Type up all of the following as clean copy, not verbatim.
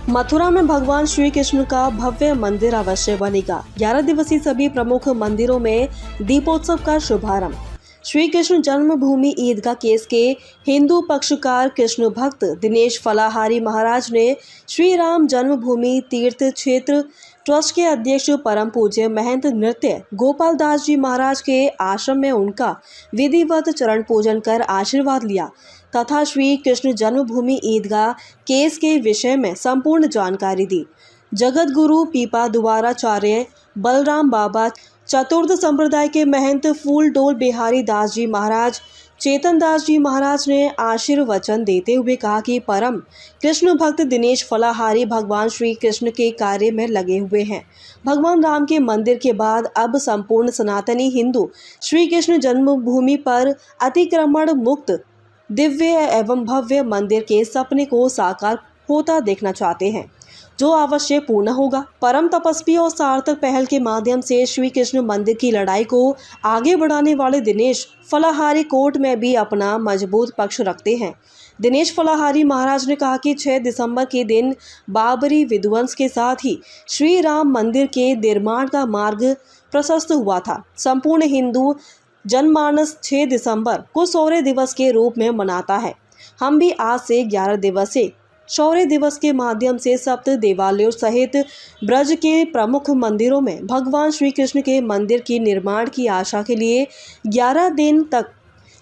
मथुरा में भगवान श्री कृष्ण का भव्य मंदिर अवश्य बनेगा। 11 दिवसीय सभी प्रमुख मंदिरों में दीपोत्सव का शुभारंभ। श्री कृष्ण जन्मभूमि ईदगाह केस के हिंदू पक्षकार कृष्ण भक्त दिनेश फलाहारी महाराज ने श्री राम जन्मभूमि तीर्थ क्षेत्र ट्रस्ट के अध्यक्ष परम पूज्य महंत नृत्य गोपाल दास जी महाराज के आश्रम में उनका विधिवत चरण पूजन कर आशीर्वाद लिया तथा श्री कृष्ण जन्मभूमि ईदगाह केस के विषय में संपूर्ण जानकारी दी। जगत गुरु पीपा द्वाराचार्य बलराम बाबा चतुर्थ संप्रदाय के महंत फूलडोल बिहारी दास जी महाराज चेतन दास जी महाराज ने आशीर्वचन देते हुए कहा कि परम कृष्ण भक्त दिनेश फलाहारी भगवान श्री कृष्ण के कार्य में लगे हुए हैं। भगवान राम के मंदिर के बाद अब संपूर्ण सनातनी हिंदू श्री कृष्ण जन्मभूमि पर अतिक्रमण मुक्त दिव्य एवं भव्य मंदिर के सपने को साकार होता देखना चाहते हैं, जो अवश्य पूर्ण होगा। परम तपस्वी और सार्थक पहल के माध्यम से श्री कृष्ण मंदिर की लड़ाई को आगे बढ़ाने वाले दिनेश फलाहारी कोर्ट में भी अपना मजबूत पक्ष रखते हैं। दिनेश फलाहारी महाराज ने कहा कि 6 दिसंबर के दिन बाबरी विध्वंस के साथ ही श्री राम मंदिर के निर्माण का मार्ग प्रशस्त हुआ था। संपूर्ण हिंदू जनमानस 6 दिसंबर को शौर्य दिवस के रूप में मनाता है। हम भी आज से 11 दिवसीय शौर्य दिवस के माध्यम से सप्त देवालयों सहित ब्रज के प्रमुख मंदिरों में भगवान श्री कृष्ण के मंदिर की निर्माण की आशा के लिए 11 दिन तक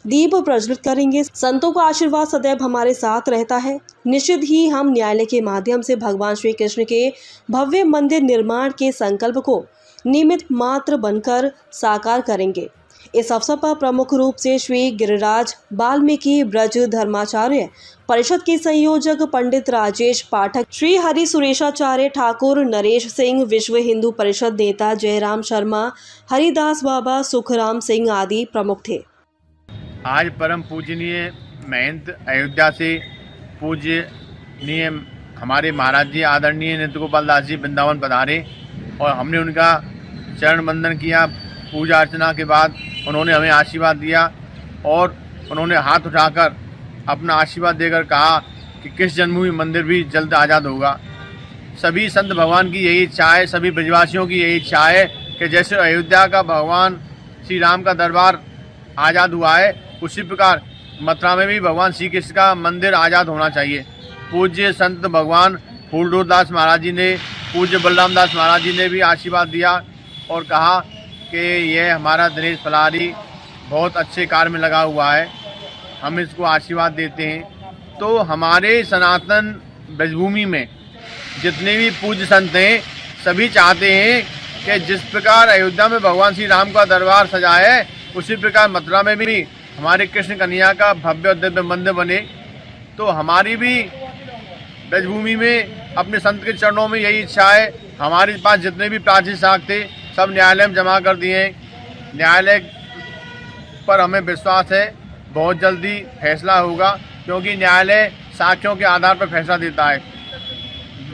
दीप प्रज्वलित करेंगे। संतों का आशीर्वाद सदैव हमारे साथ रहता है। निश्चित ही हम न्यायालय के माध्यम से भगवान श्री कृष्ण के भव्य मंदिर निर्माण के संकल्प को निमित्त मात्र बनकर साकार करेंगे। इस अवसर पर प्रमुख रूप से श्री गिरिराज वाल्मीकि ब्रज धर्माचार्य परिषद के संयोजक पंडित राजेश पाठक, श्री हरि सुरेशाचार्य ठाकुर, नरेश सिंह, विश्व हिंदू परिषद नेता जयराम शर्मा, हरिदास बाबा, सुखराम सिंह आदि प्रमुख थे। आज परम पूजनीय महंत अयोध्या से पूजनीय हमारे महाराज जी आदरणीय नृत्य गोपाल दास जी वृंदावन पधारे और हमने उनका चरण वंदन किया। पूजा अर्चना के बाद उन्होंने हमें आशीर्वाद दिया और उन्होंने हाथ उठाकर अपना आशीर्वाद देकर कहा कि कृष्ण जन्मभूमि मंदिर भी जल्द आज़ाद होगा। सभी संत भगवान की यही इच्छा है, सभी ब्रजवासियों की यही इच्छा है कि जैसे अयोध्या का भगवान श्री राम का दरबार आज़ाद हुआ है, उसी प्रकार मथुरा में भी भगवान श्री कृष्ण का मंदिर आज़ाद होना चाहिए। पूज्य संत भगवान फूलडोल दास महाराज जी ने, पूज्य बलराम दास महाराज जी ने भी आशीर्वाद दिया और कहा कि यह हमारा दिनेश फलाहारी बहुत अच्छे कार्य में लगा हुआ है, हम इसको आशीर्वाद देते हैं। तो हमारे सनातन ब्रजभूमि में जितने भी पूज्य संत हैं, सभी चाहते हैं कि जिस प्रकार अयोध्या में भगवान श्री राम का दरबार सजा है, उसी प्रकार मथुरा में भी हमारे कृष्ण कन्हैया का भव्य और दिव्य मंदिर बने। तो हमारी भी ब्रजभूमि में अपने संत के चरणों में यही इच्छा है। हमारे पास जितने भी प्राचीन साक्ष्य थे सब न्यायालय में जमा कर दिए हैं। न्यायालय पर हमें विश्वास है बहुत जल्दी फैसला होगा, क्योंकि न्यायालय साक्ष्यों के आधार पर फैसला देता है।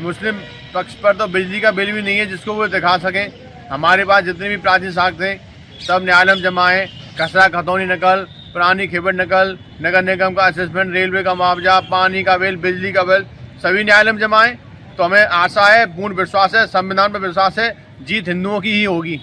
मुस्लिम पक्ष पर तो बिजली का बिल भी नहीं है जिसको वो दिखा सकें। हमारे पास जितने भी प्राचीन साक्ष्य थे सब न्यायालय में जमा है। कचरा खतौनी नकल, पुरानी खेबर नकल, नगर निगम का असेसमेंट, रेलवे का मुआवजा, पानी का बिल, बिजली का बिल सभी न्यायालय में जमा है। तो हमें आशा है, पूर्ण विश्वास है, संविधान पर विश्वास है, जीत हिंदुओं की ही होगी।